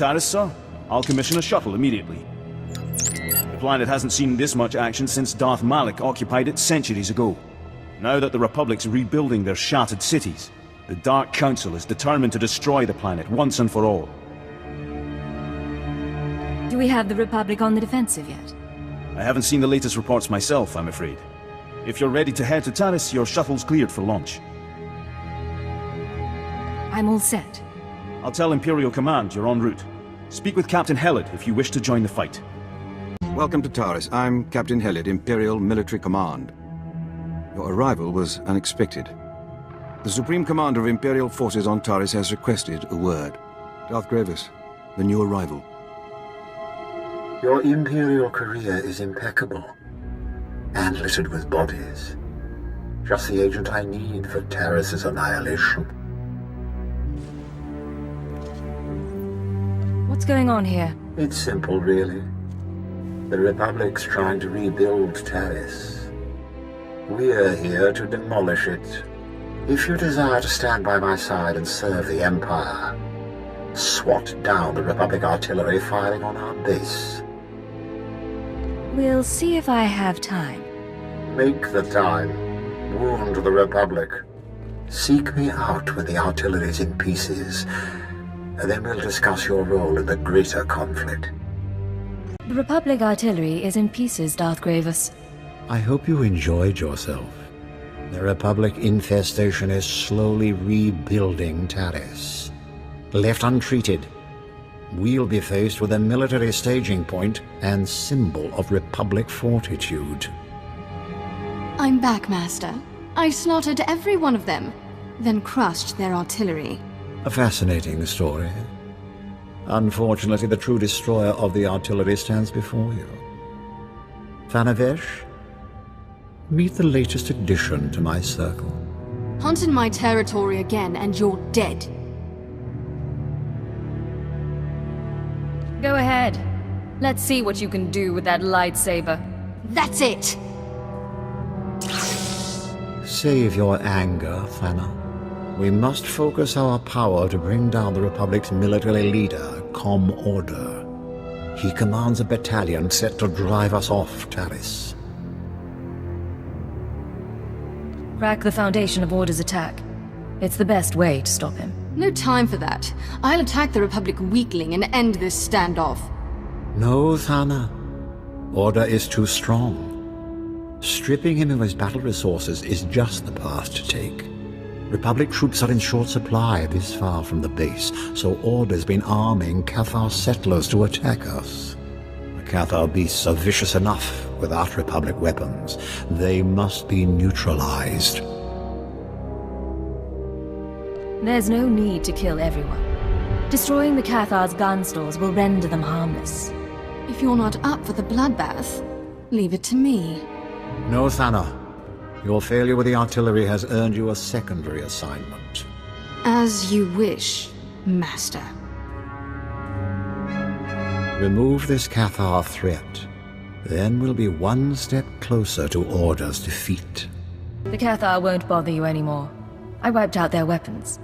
Taris, sir? I'll commission a shuttle immediately. The planet hasn't seen this much action since Darth Malik occupied it centuries ago. Now that the Republic's rebuilding their shattered cities, the Dark Council is determined to destroy the planet once and for all. Do we have the Republic on the defensive yet? I haven't seen the latest reports myself, I'm afraid. If you're ready to head to Taris, your shuttle's cleared for launch. I'm all set. I'll tell Imperial Command you're en route. Speak with Captain Hellid if you wish to join the fight. Welcome to Taris. I'm Captain Hellid, Imperial Military Command. Your arrival was unexpected. The Supreme Commander of Imperial forces on Taris has requested a word. Darth Gravus, the new arrival. Your Imperial career is impeccable, and littered with bodies. Just the agent I need for Taris' annihilation. What's going on here? It's simple, really. The Republic's trying to rebuild Taris. We're here to demolish it. If you desire to stand by my side and serve the Empire, swat down the Republic artillery firing on our base. We'll see if I have time. Make the time. Wound the Republic. Seek me out when the artillery's in pieces, and then we'll discuss your role in the greater conflict. The Republic artillery is in pieces, Darth Gravus. I hope you enjoyed yourself. The Republic infestation is slowly rebuilding Taris. Left untreated, we'll be faced with a military staging point and symbol of Republic fortitude. I'm back, Master. I slaughtered every one of them, then crushed their artillery. A fascinating story. Unfortunately, the true destroyer of the artillery stands before you. Thanavesh, meet the latest addition to my circle. Hunt in my territory again and you're dead. Go ahead. Let's see what you can do with that lightsaber. That's it! Save your anger, Thana. We must focus our power to bring down the Republic's military leader, Com Order. He commands a battalion set to drive us off Taris. Crack the foundation of Order's attack. It's the best way to stop him. No time for that. I'll attack the Republic weakling and end this standoff. No, Thana. Order is too strong. Stripping him of his battle resources is just the path to take. Republic troops are in short supply this far from the base, so Order's been arming Cathar settlers to attack us. The Cathar beasts are vicious enough without Republic weapons. They must be neutralized. There's no need to kill everyone. Destroying the Cathar's gun stores will render them harmless. If you're not up for the bloodbath, leave it to me. No, Thana. Your failure with the artillery has earned you a secondary assignment. As you wish, Master. Remove this Cathar threat. Then we'll be one step closer to Order's defeat. The Cathar won't bother you anymore. I wiped out their weapons.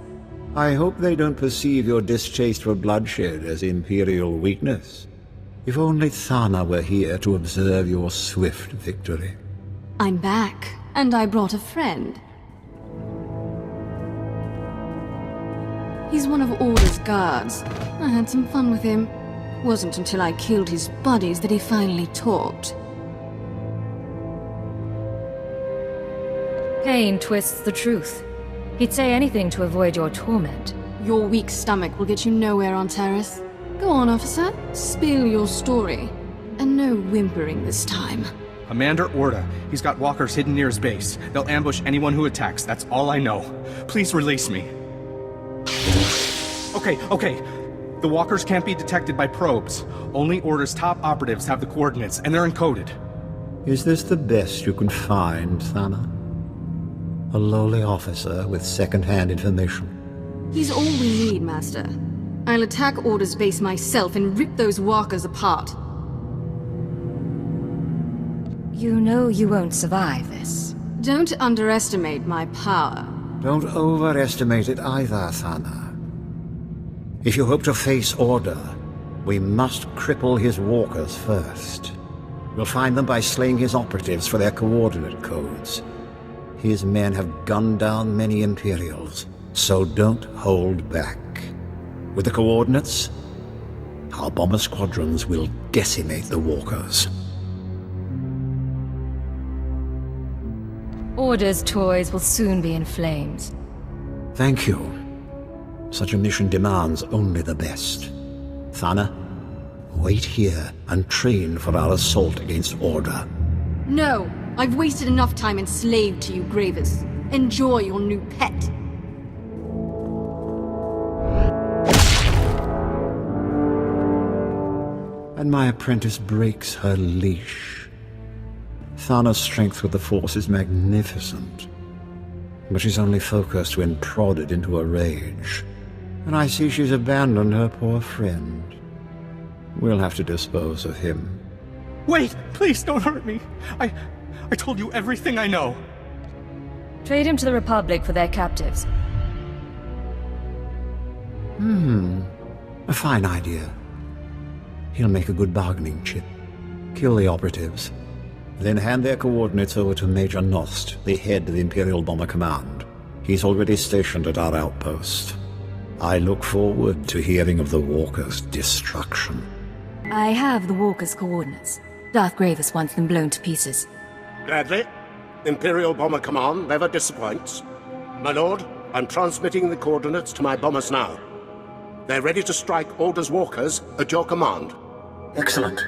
I hope they don't perceive your distaste for bloodshed as Imperial weakness. If only Thana were here to observe your swift victory. I'm back, and I brought a friend. He's one of Order's guards. I had some fun with him. Wasn't until I killed his buddies that he finally talked. Pain twists the truth. He'd say anything to avoid your torment. Your weak stomach will get you nowhere on Taris. Go on, officer. Spill your story. And no whimpering this time. Commander Orda. He's got walkers hidden near his base. They'll ambush anyone who attacks. That's all I know. Please release me. Okay. The walkers can't be detected by probes. Only Order's top operatives have the coordinates, and they're encoded. Is this the best you can find, Thana? A lowly officer with second-hand information. He's all we need, Master. I'll attack Order's base myself and rip those walkers apart. You know you won't survive this. Don't underestimate my power. Don't overestimate it either, Thana. If you hope to face Order, We must cripple his walkers first. We'll find them by slaying his operatives for their coordinate codes. His men have gunned down many Imperials, so don't hold back. With the coordinates, our bomber squadrons will decimate the walkers. Order's toys will soon be in flames. Thank you. Such a mission demands only the best. Thana, wait here and train for our assault against Order. No! I've wasted enough time enslaved to you, Gravus. Enjoy your new pet. And my apprentice breaks her leash. Thana's strength with the Force is magnificent, but she's only focused when prodded into a rage. And I see she's abandoned her poor friend. We'll have to dispose of him. Wait! Please don't hurt me! I told you everything I know. Trade him to the Republic for their captives. A fine idea. He'll make a good bargaining chip. Kill the operatives, then hand their coordinates over to Major Nost, the head of Imperial Bomber Command. He's already stationed at our outpost. I look forward to hearing of the Walker's destruction. I have the Walker's coordinates. Darth Gravus wants them blown to pieces. Gladly. Imperial Bomber Command never disappoints. My lord, I'm transmitting the coordinates to my bombers now. They're ready to strike Order's walkers at your command. Excellent.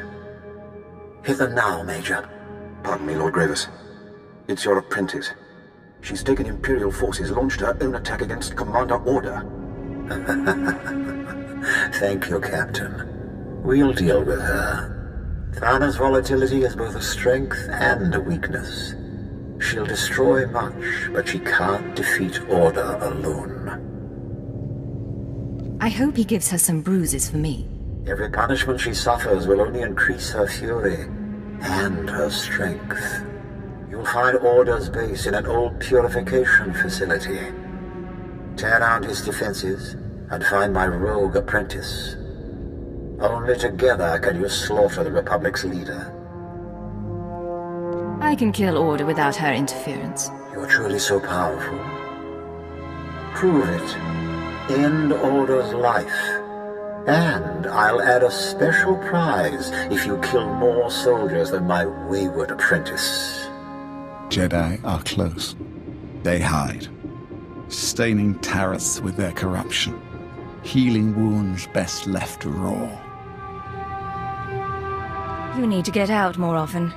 Hit them now, Major. Pardon me, Lord Gravus. It's your apprentice. She's taken Imperial forces, launched her own attack against Commander Order. Thank you, Captain. We'll deal with her. Thana's volatility is both a strength and a weakness. She'll destroy much, but she can't defeat Order alone. I hope he gives her some bruises for me. Every punishment she suffers will only increase her fury and her strength. You'll find Order's base in an old purification facility. Tear down his defenses and find my rogue apprentice. Only together can you slaughter the Republic's leader. I can kill Order without her interference. You're truly so powerful. Prove it. End Order's life. And I'll add a special prize if you kill more soldiers than my wayward apprentice. Jedi are close. They hide, staining Taris with their corruption, healing wounds best left raw. You need to get out more often.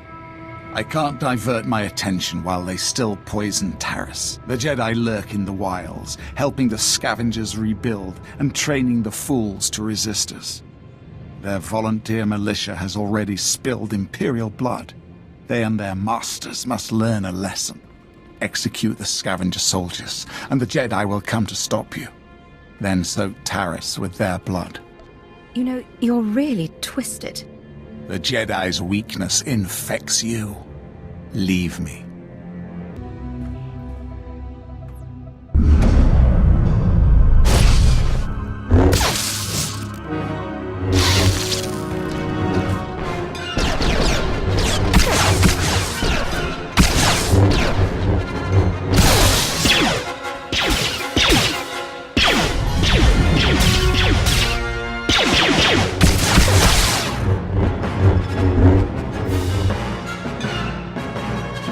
I can't divert my attention while they still poison Taris. The Jedi lurk in the wilds, helping the scavengers rebuild and training the fools to resist us. Their volunteer militia has already spilled Imperial blood. They and their masters must learn a lesson. Execute the scavenger soldiers, and the Jedi will come to stop you. Then soak Taris with their blood. You know, you're really twisted. The Jedi's weakness infects you. Leave me.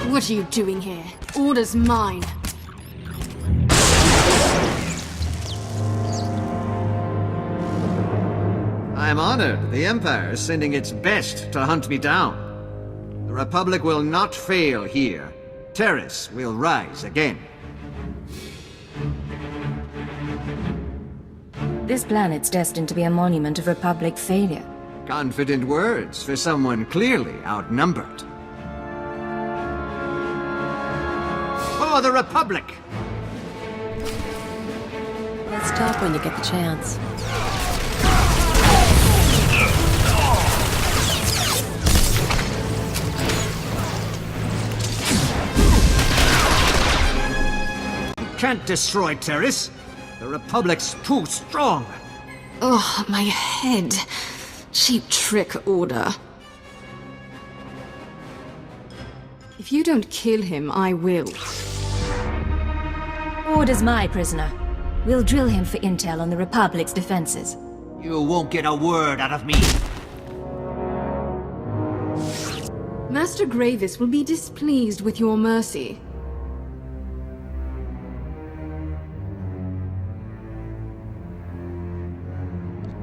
What are you doing here? Order's mine. I'm honored the Empire is sending its best to hunt me down. The Republic will not fail here. Taris will rise again. This planet's destined to be a monument of Republic failure. Confident words for someone clearly outnumbered. For the Republic! Let's talk when you get the chance. You can't destroy Taris. The Republic's too strong. Oh, my head. Cheap trick, Order. If you don't kill him, I will. Order's my prisoner. We'll drill him for intel on the Republic's defenses. You won't get a word out of me. Master Gravus will be displeased with your mercy.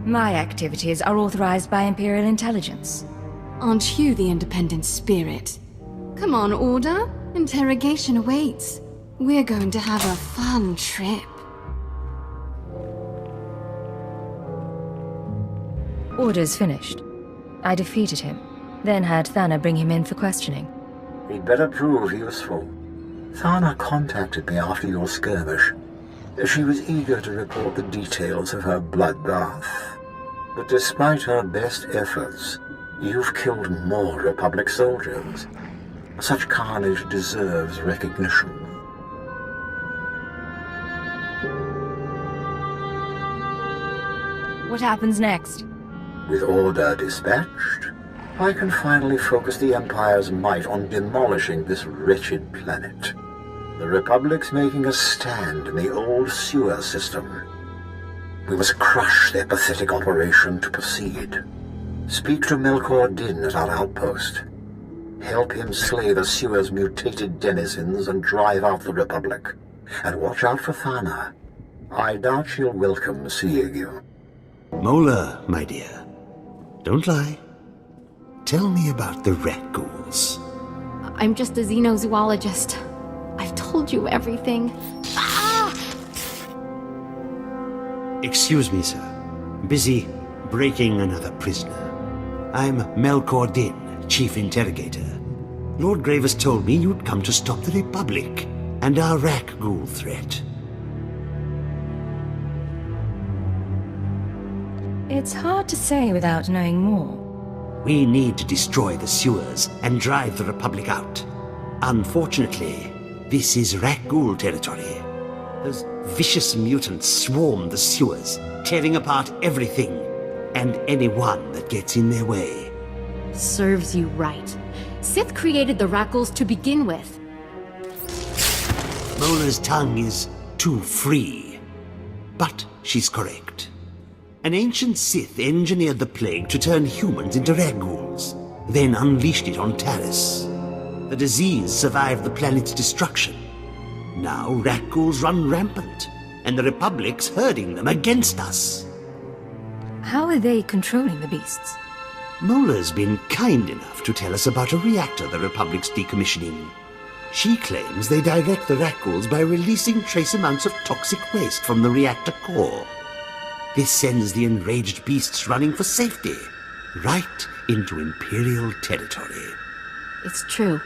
My activities are authorized by Imperial intelligence. Aren't you the independent spirit? Come on, Order. Interrogation awaits. We're going to have a fun trip. Order's finished. I defeated him, then had Thana bring him in for questioning. He'd better prove useful. Thana contacted me after your skirmish. She was eager to report the details of her bloodbath. But despite her best efforts, you've killed more Republic soldiers. Such carnage deserves recognition. What happens next? With Order dispatched, I can finally focus the Empire's might on demolishing this wretched planet. The Republic's making a stand in the old sewer system. We must crush their pathetic operation to proceed. Speak to Melkor Din at our outpost. Help him slay the sewer's mutated denizens and drive out the Republic. And watch out for Thana. I doubt she'll welcome seeing you. Mola, my dear. Don't lie. Tell me about the rat ghouls. I'm just a xenozoologist. I've told you everything. Excuse me, sir. Busy breaking another prisoner. I'm Melkor Din, Chief Interrogator. Lord Gravus told me you'd come to stop the Republic and our rat ghoul threat. It's hard to say without knowing more. We need to destroy the sewers and drive the Republic out. Unfortunately, this is rat ghoul territory. Those vicious mutants swarm the sewers, tearing apart everything and anyone that gets in their way. Serves you right. Sith created the Rackles to begin with. Mola's tongue is too free. But she's correct. An ancient Sith engineered the plague to turn humans into rat ghouls, then unleashed it on Taris. The disease survived the planet's destruction. Now rat ghouls run rampant, and the Republic's herding them against us. How are they controlling the beasts? Mola's been kind enough to tell us about a reactor the Republic's decommissioning. She claims they direct the rat ghouls by releasing trace amounts of toxic waste from the reactor core. This sends the enraged beasts running for safety, right into Imperial territory. It's true.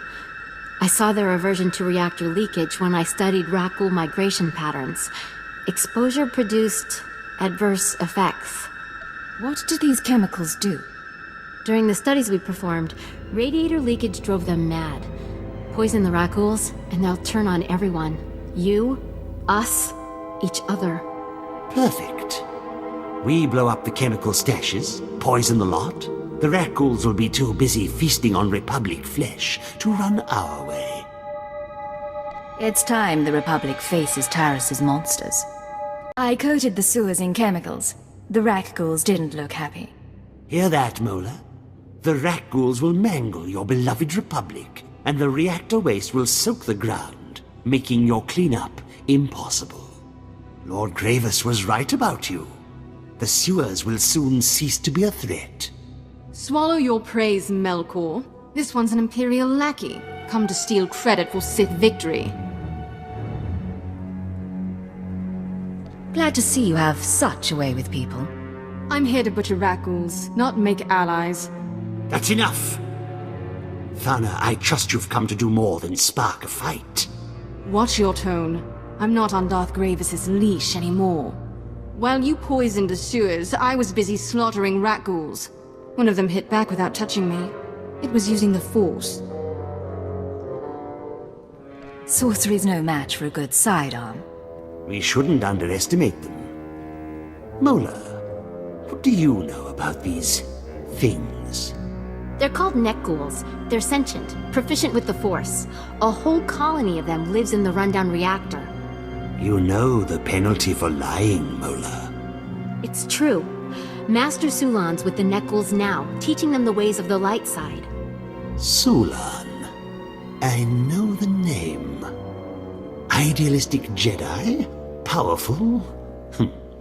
I saw their aversion to reactor leakage when I studied rat ghoul migration patterns. Exposure produced adverse effects. What do these chemicals do? During the studies we performed, radiator leakage drove them mad. Poison the rat ghouls, and they'll turn on everyone. You, us, each other. Perfect. We blow up the chemical stashes, poison the lot. The rat ghouls will be too busy feasting on Republic flesh to run our way. It's time the Republic faces Taris' monsters. I coated the sewers in chemicals. The rat ghouls didn't look happy. Hear that, Mola? The rat ghouls will mangle your beloved Republic, and the reactor waste will soak the ground, making your cleanup impossible. Lord Gravus was right about you. The sewers will soon cease to be a threat. Swallow your praise, Melkor. This one's an Imperial lackey, come to steal credit for Sith victory. Glad to see you have such a way with people. I'm here to butcher rat ghouls, not make allies. That's enough! Thana, I trust you've come to do more than spark a fight. Watch your tone. I'm not on Darth Gravus' leash anymore. While you poisoned the sewers, I was busy slaughtering rat ghouls. One of them hit back without touching me. It was using the Force. Sorcery's no match for a good sidearm. We shouldn't underestimate them. Mola, what do you know about these things? They're called neck ghouls. They're sentient, proficient with the Force. A whole colony of them lives in the rundown reactor. You know the penalty for lying, Mola. It's true. Master Sulan's with the neck ghouls now, teaching them the ways of the light side. Sulan. I know the name. Idealistic Jedi? Powerful?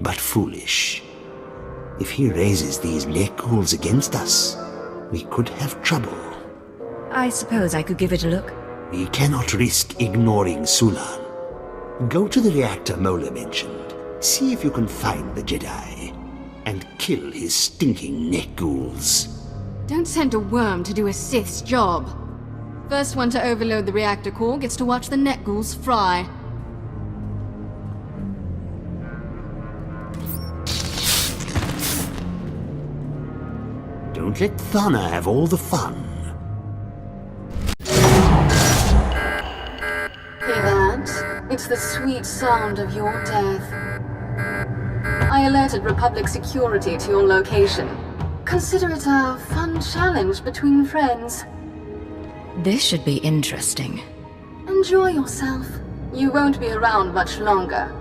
But foolish. If he raises these neck ghouls against us, we could have trouble. I suppose I could give it a look. We cannot risk ignoring Sulan. Go to the reactor Mola mentioned. See if you can find the Jedi. And kill his stinking neck ghouls. Don't send a worm to do a Sith's job. First one to overload the reactor core gets to watch the neck ghouls fry. Don't let Thana have all the fun. Hear that? It's the sweet sound of your death. I alerted Republic security to your location. Consider it a fun challenge between friends. This should be interesting. Enjoy yourself. You won't be around much longer.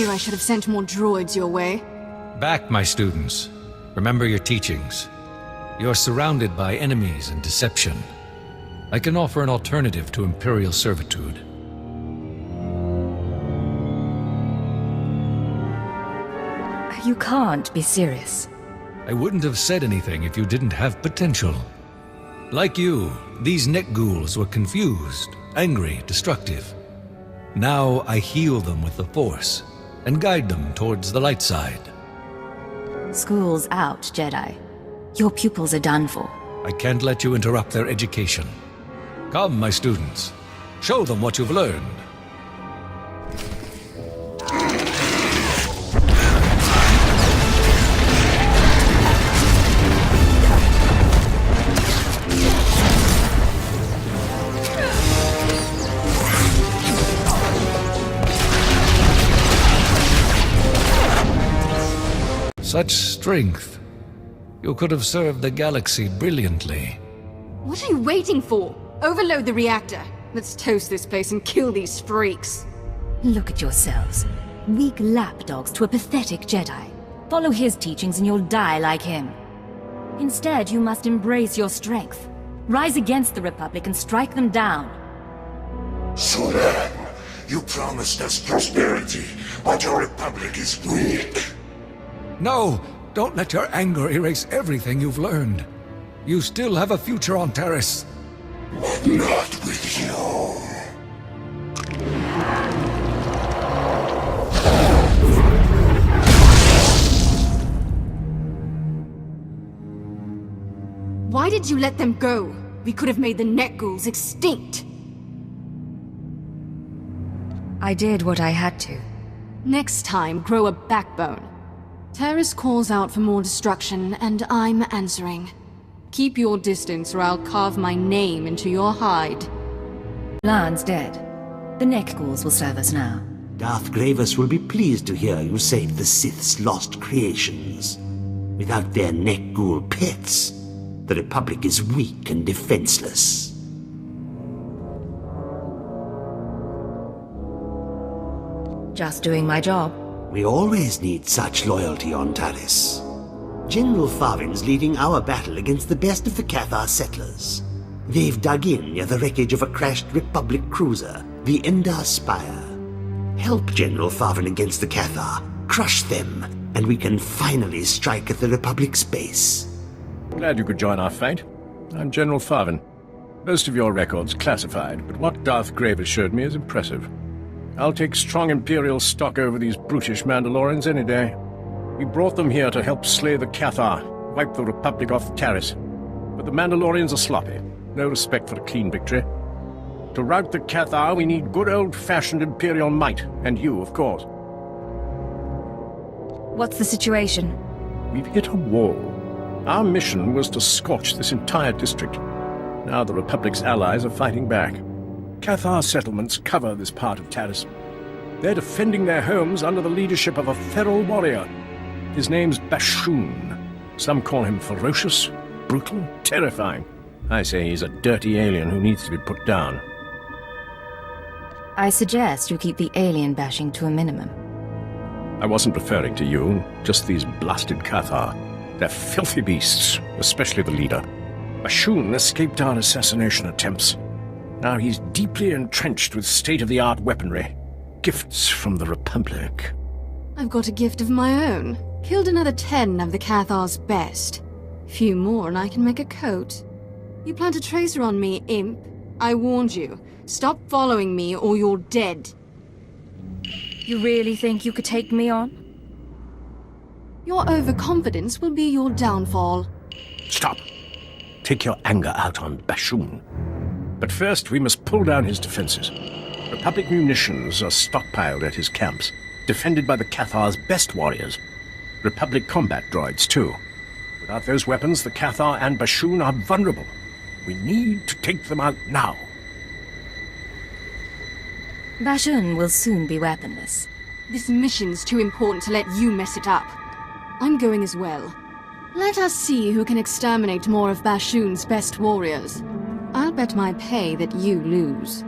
I should have sent more droids your way. Back, my students. Remember your teachings. You're surrounded by enemies and deception. I can offer an alternative to Imperial servitude. You can't be serious. I wouldn't have said anything if you didn't have potential. Like you, these neck ghouls were confused, angry, destructive. Now I heal them with the Force and guide them towards the light side. School's out, Jedi. Your pupils are done for. I can't let you interrupt their education. Come, my students. Show them what you've learned. Such strength. You could have served the galaxy brilliantly. What are you waiting for? Overload the reactor. Let's toast this place and kill these freaks. Look at yourselves. Weak lapdogs to a pathetic Jedi. Follow his teachings and you'll die like him. Instead, you must embrace your strength. Rise against the Republic and strike them down. Sulan, you promised us prosperity, but your Republic is weak. No! Don't let your anger erase everything you've learned. You still have a future on Taris. But not with you. Why did you let them go? We could have made the neck ghouls extinct. I did what I had to. Next time, grow a backbone. Taris calls out for more destruction, and I'm answering. Keep your distance or I'll carve my name into your hide. Lan's dead. The neck ghouls will serve us now. Darth Gravus will be pleased to hear you save the Sith's lost creations. Without their neck ghoul pets, the Republic is weak and defenseless. Just doing my job. We always need such loyalty on Taris. General Farvin's leading our battle against the best of the Cathar settlers. They've dug in near the wreckage of a crashed Republic cruiser, the Endar Spire. Help General Farvin against the Cathar, crush them, and we can finally strike at the Republic's base. Glad you could join our fight. I'm General Farvin. Most of your records classified, but what Darth Gravus showed me is impressive. I'll take strong Imperial stock over these brutish Mandalorians any day. We brought them here to help slay the Cathar, wipe the Republic off Taris. But the Mandalorians are sloppy. No respect for a clean victory. To rout the Cathar, we need good old-fashioned Imperial might, and you, of course. What's the situation? We've hit a wall. Our mission was to scorch this entire district. Now the Republic's allies are fighting back. Cathar settlements cover this part of Taris. They're defending their homes under the leadership of a feral warrior. His name's Bashoon. Some call him ferocious, brutal, terrifying. I say he's a dirty alien who needs to be put down. I suggest you keep the alien bashing to a minimum. I wasn't referring to you, just these blasted Cathar. They're filthy beasts, especially the leader. Bashoon escaped our assassination attempts. Now he's deeply entrenched with state-of-the-art weaponry. Gifts from the Republic. I've got a gift of my own. Killed another 10 of the Cathar's best. Few more and I can make a coat. You plant a tracer on me, imp. I warned you. Stop following me or you're dead. You really think you could take me on? Your overconfidence will be your downfall. Stop. Take your anger out on Bashoon. But first, we must pull down his defenses. Republic munitions are stockpiled at his camps, defended by the Cathar's best warriors. Republic combat droids, too. Without those weapons, the Cathar and Bashoon are vulnerable. We need to take them out now. Bashoon will soon be weaponless. This mission's too important to let you mess it up. I'm going as well. Let us see who can exterminate more of Bashoon's best warriors. I'll bet my pay that you lose.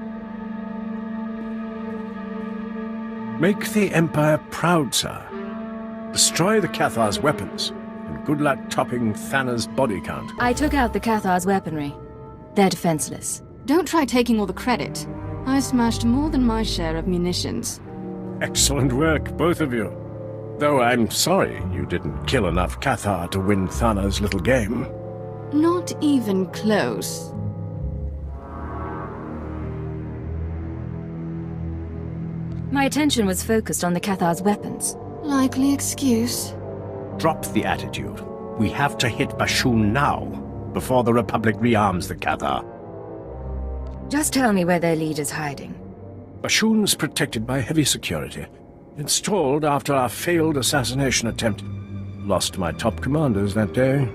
Make the Empire proud, sir. Destroy the Cathar's weapons, and good luck topping Thana's body count. I took out the Cathar's weaponry. They're defenseless. Don't try taking all the credit. I smashed more than my share of munitions. Excellent work, both of you. Though I'm sorry you didn't kill enough Cathar to win Thana's little game. Not even close. My attention was focused on the Cathar's weapons. Likely excuse. Drop the attitude. We have to hit Bashoon now, before the Republic rearms the Cathar. Just tell me where their leader's hiding. Bashoon's protected by heavy security. Installed after our failed assassination attempt. Lost my top commanders that day.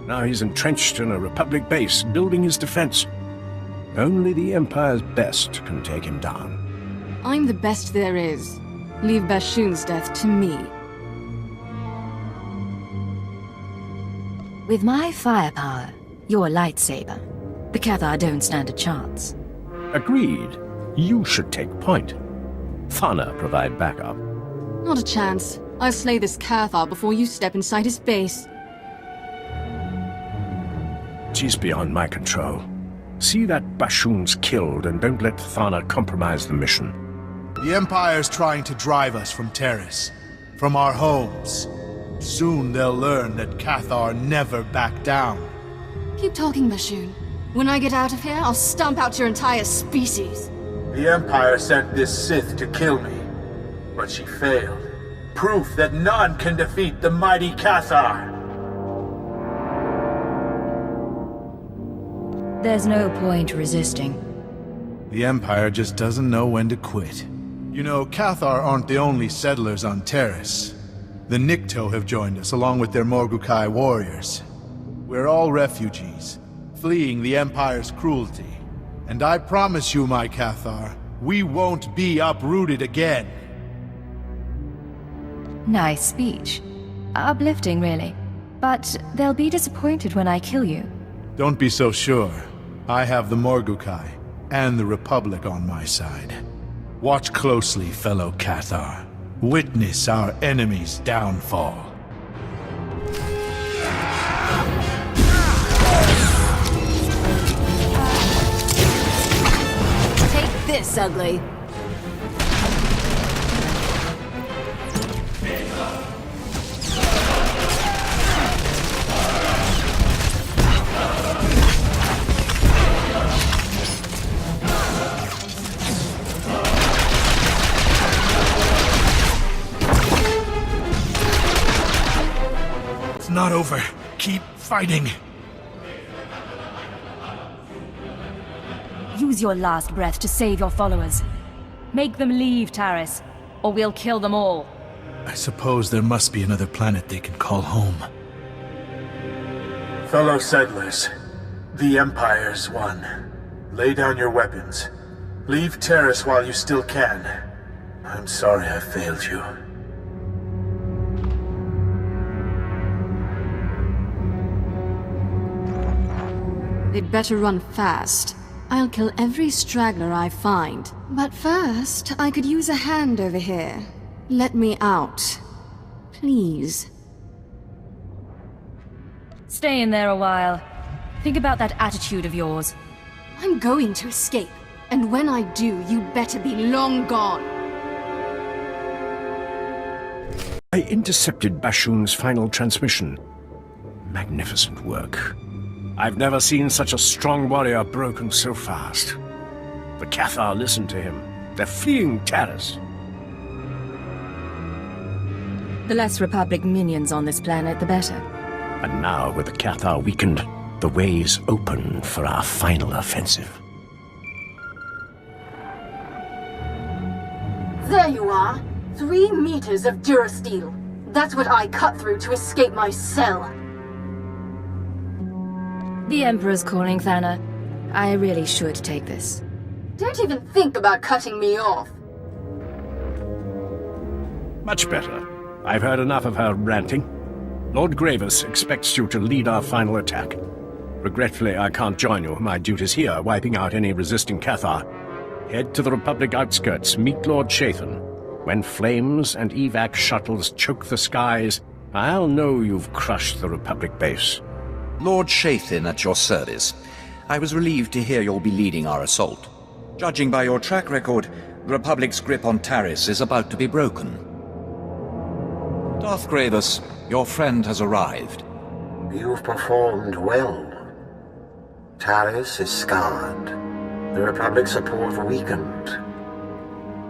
Now he's entrenched in a Republic base, building his defense. Only the Empire's best can take him down. I'm the best there is. Leave Bashoon's death to me. With my firepower, your lightsaber, the Cathar don't stand a chance. Agreed. You should take point. Thana provide backup. Not a chance. I'll slay this Cathar before you step inside his base. She's beyond my control. See that Bashoon's killed and don't let Thana compromise the mission. The Empire's trying to drive us from Taris, from our homes. Soon they'll learn that Cathar never back down. Keep talking, Bashoon. When I get out of here, I'll stomp out your entire species. The Empire sent this Sith to kill me, but she failed. Proof that none can defeat the mighty Cathar. There's no point resisting. The Empire just doesn't know when to quit. You know, Cathar aren't the only settlers on Taris. The Nikto have joined us, along with their Morgukai warriors. We're all refugees, fleeing the Empire's cruelty. And I promise you, my Cathar, we won't be uprooted again. Nice speech. Uplifting, really. But they'll be disappointed when I kill you. Don't be so sure. I have the Morgukai and the Republic on my side. Watch closely, fellow Cathar. Witness our enemy's downfall. Take this, ugly. Not over. Keep fighting. use your last breath to save your followers. Make them leave, Taris, or we'll kill them all. I suppose there must be another planet they can call home. Fellow settlers, the Empire's won. Lay down your weapons. Leave Taris while you still can. I'm sorry I failed you. They'd better run fast. I'll kill every straggler I find. But first, I could use a hand over here. Let me out. Please. Stay in there a while. Think about that attitude of yours. I'm going to escape. And when I do, you better be long gone. I intercepted Bashoon's final transmission. Magnificent work. I've never seen such a strong warrior broken so fast. The Cathar listened to him. They're fleeing Taris. The less Republic minions on this planet, the better. And now, with the Cathar weakened, the way's open for our final offensive. There you are. 3 meters of durasteel. That's what I cut through to escape my cell. The Emperor's calling, Thana. I really should take this. Don't even think about cutting me off. Much better. I've heard enough of her ranting. Lord Gravus expects you to lead our final attack. Regretfully, I can't join you. My duty's here, wiping out any resisting Cathar. Head to the Republic outskirts, meet Lord Shathan. When flames and evac shuttles choke the skies, I'll know you've crushed the Republic base. Lord Shathan at your service. I was relieved to hear you'll be leading our assault. Judging by your track record, the Republic's grip on Taris is about to be broken. Darth Gravus, your friend has arrived. You've performed well. Taris is scarred. The Republic's support weakened.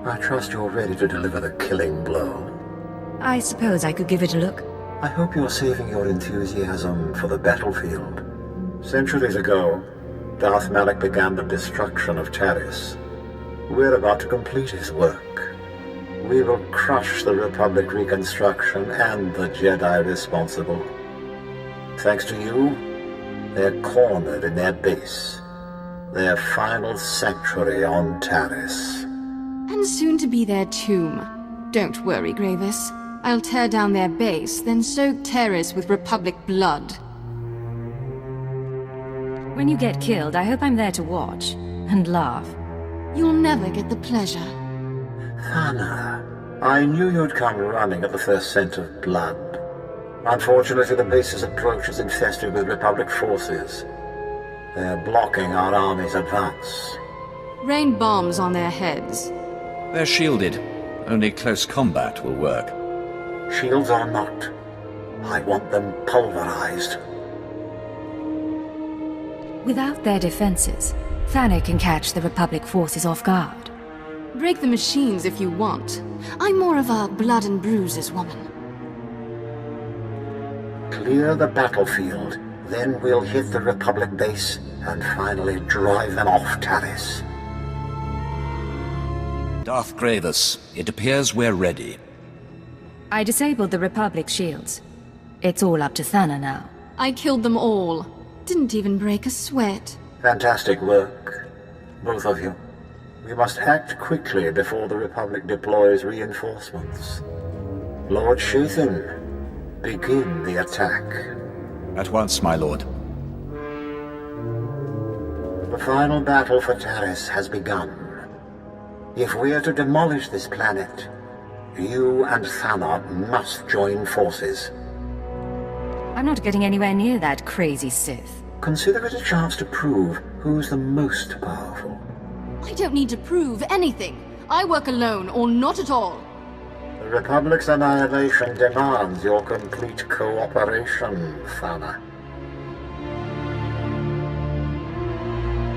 I trust you're ready to deliver the killing blow. I suppose I could give it a look. I hope you're saving your enthusiasm for the battlefield. Centuries ago, Darth Malak began the destruction of Taris. We're about to complete his work. We will crush the Republic reconstruction and the Jedi responsible. Thanks to you, they're cornered in their base. Their final sanctuary on Taris. And soon to be their tomb. Don't worry, Gravus. I'll tear down their base, then soak Taris with Republic blood. When you get killed, I hope I'm there to watch and laugh. You'll never get the pleasure. Thana, I knew you'd come running at the first scent of blood. Unfortunately, the base's approach is infested with Republic forces. They're blocking our army's advance. Rain bombs on their heads. They're shielded. Only close combat will work. Shields or not, I want them pulverized. Without their defenses, Thana can catch the Republic forces off guard. Break the machines if you want. I'm more of a blood and bruises woman. Clear the battlefield, then we'll hit the Republic base and finally drive them off Taris. Darth Gravus, it appears we're ready. I disabled the Republic's shields. It's all up to Thana now. I killed them all. Didn't even break a sweat. Fantastic work, both of you. We must act quickly before the Republic deploys reinforcements. Lord Shathan, begin the attack. At once, my lord. The final battle for Taris has begun. If we're to demolish this planet, you and Thana must join forces. I'm not getting anywhere near that crazy Sith. Consider it a chance to prove who's the most powerful. I don't need to prove anything. I work alone, or not at all. The Republic's annihilation demands your complete cooperation, Thana.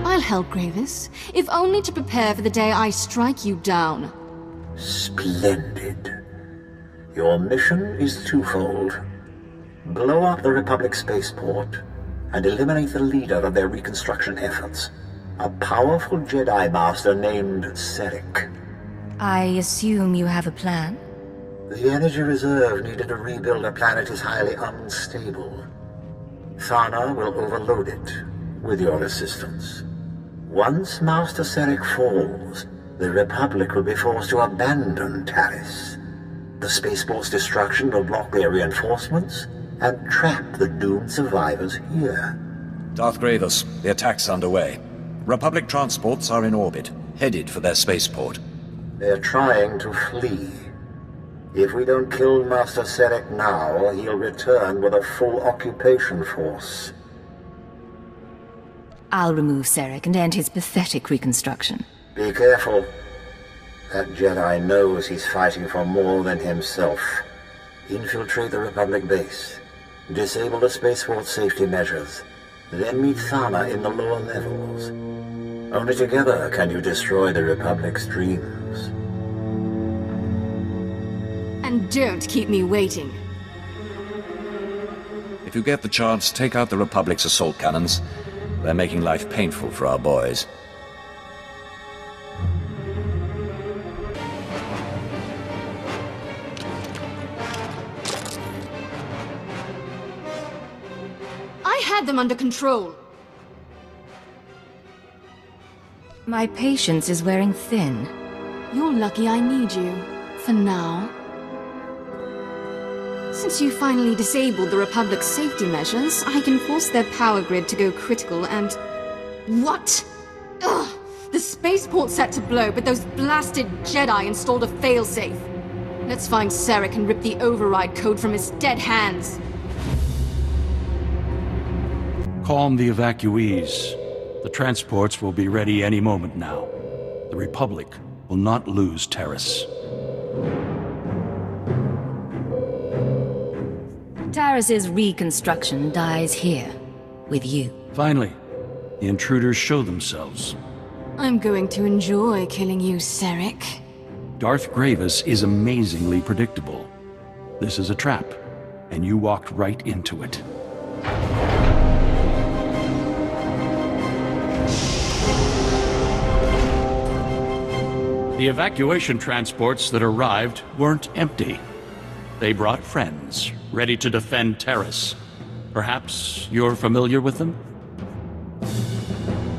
I'll help, Gravus, if only to prepare for the day I strike you down. Splendid. Your mission is twofold. Blow up the Republic spaceport and eliminate the leader of their reconstruction efforts. A powerful Jedi Master named Serek. I assume you have a plan? The energy reserve needed to rebuild a planet is highly unstable. Thana will overload it, with your assistance. Once Master Serek falls, the Republic will be forced to abandon Taris. The spaceport's destruction will block their reinforcements and trap the doomed survivors here. Darth Gravus, the attack's underway. Republic transports are in orbit, headed for their spaceport. They're trying to flee. If we don't kill Master Serek now, he'll return with a full occupation force. I'll remove Serek and end his pathetic reconstruction. Be careful. That Jedi knows he's fighting for more than himself. Infiltrate the Republic base. Disable the spaceport safety measures. Then meet Thana in the lower levels. Only together can you destroy the Republic's dreams. And don't keep me waiting. If you get the chance, take out the Republic's assault cannons. They're making life painful for our boys. I had them under control. My patience is wearing thin. You're lucky I need you. For now. Since you finally disabled the Republic's safety measures, I can force their power grid to go critical and... What? Ugh! The spaceport's set to blow, but those blasted Jedi installed a failsafe. Let's find Serek and rip the override code from his dead hands. Calm the evacuees. The transports will be ready any moment now. The Republic will not lose Taris. Taris's reconstruction dies here, with you. Finally, the intruders show themselves. I'm going to enjoy killing you, Serek. Darth Gravus is amazingly predictable. This is a trap, and you walked right into it. The evacuation transports that arrived weren't empty. They brought friends, ready to defend Taris. Perhaps you're familiar with them?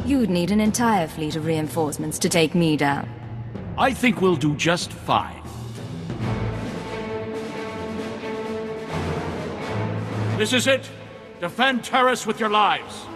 You'd need an entire fleet of reinforcements to take me down. I think we'll do just fine. This is it! Defend Taris with your lives!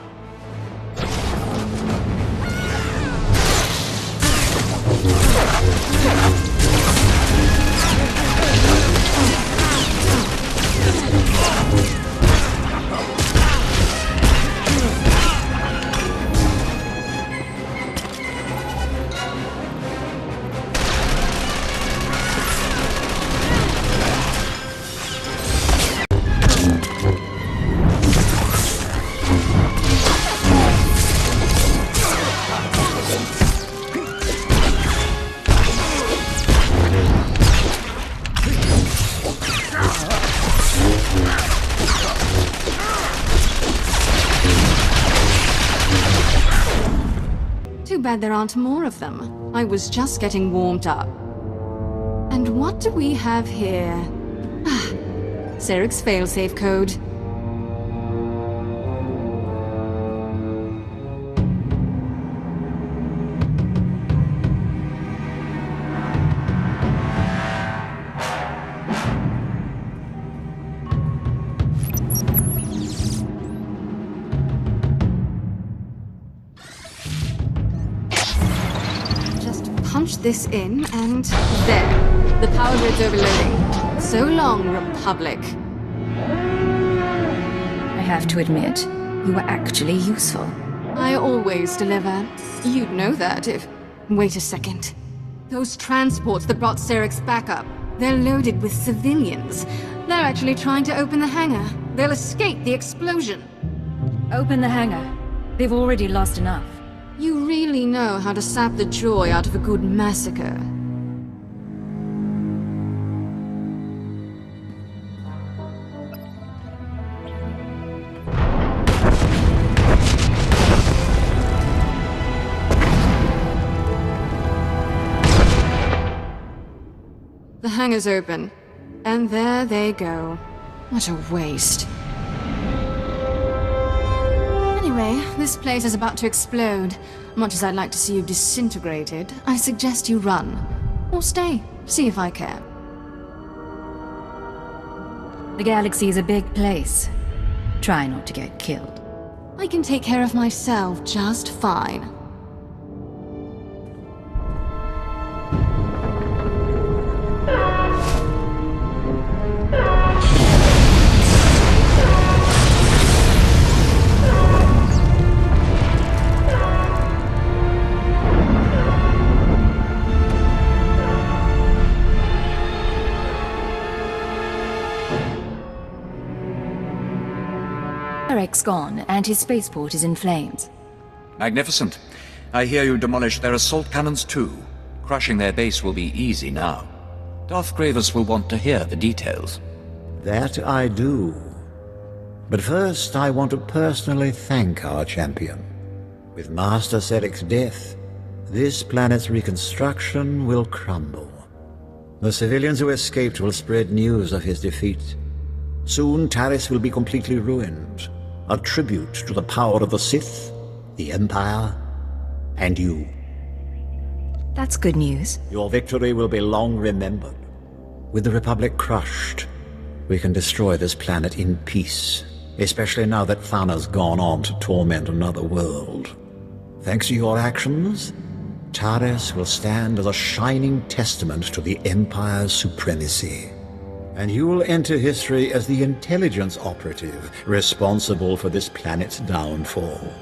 Too bad there aren't more of them. I was just getting warmed up. And what do we have here? Ah, Serek's failsafe code. Punch this in, and there. The power grid's overloading. So long, Republic. I have to admit, you were actually useful. I always deliver. You'd know that if... Wait a second. Those transports that brought Serek's backup, they're loaded with civilians. They're actually trying to open the hangar. They'll escape the explosion. Open the hangar. They've already lost enough. You really know how to sap the joy out of a good massacre. The hangar's open. And there they go. What a waste. Anyway, this place is about to explode. Much as I'd like to see you disintegrated, I suggest you run. Or stay, see if I care. The galaxy is a big place. Try not to get killed. I can take care of myself just fine. Eric's gone, and his spaceport is in flames. Magnificent. I hear you demolished their assault cannons too. Crushing their base will be easy now. Darth Gravus will want to hear the details. That I do. But first, I want to personally thank our champion. With Master Seric's death, this planet's reconstruction will crumble. The civilians who escaped will spread news of his defeat. Soon, Taris will be completely ruined. A tribute to the power of the Sith, the Empire, and you. That's good news. Your victory will be long remembered. With the Republic crushed, we can destroy this planet in peace, especially now that Thana's gone on to torment another world. Thanks to your actions, Taris will stand as a shining testament to the Empire's supremacy. And you will enter history as the intelligence operative responsible for this planet's downfall.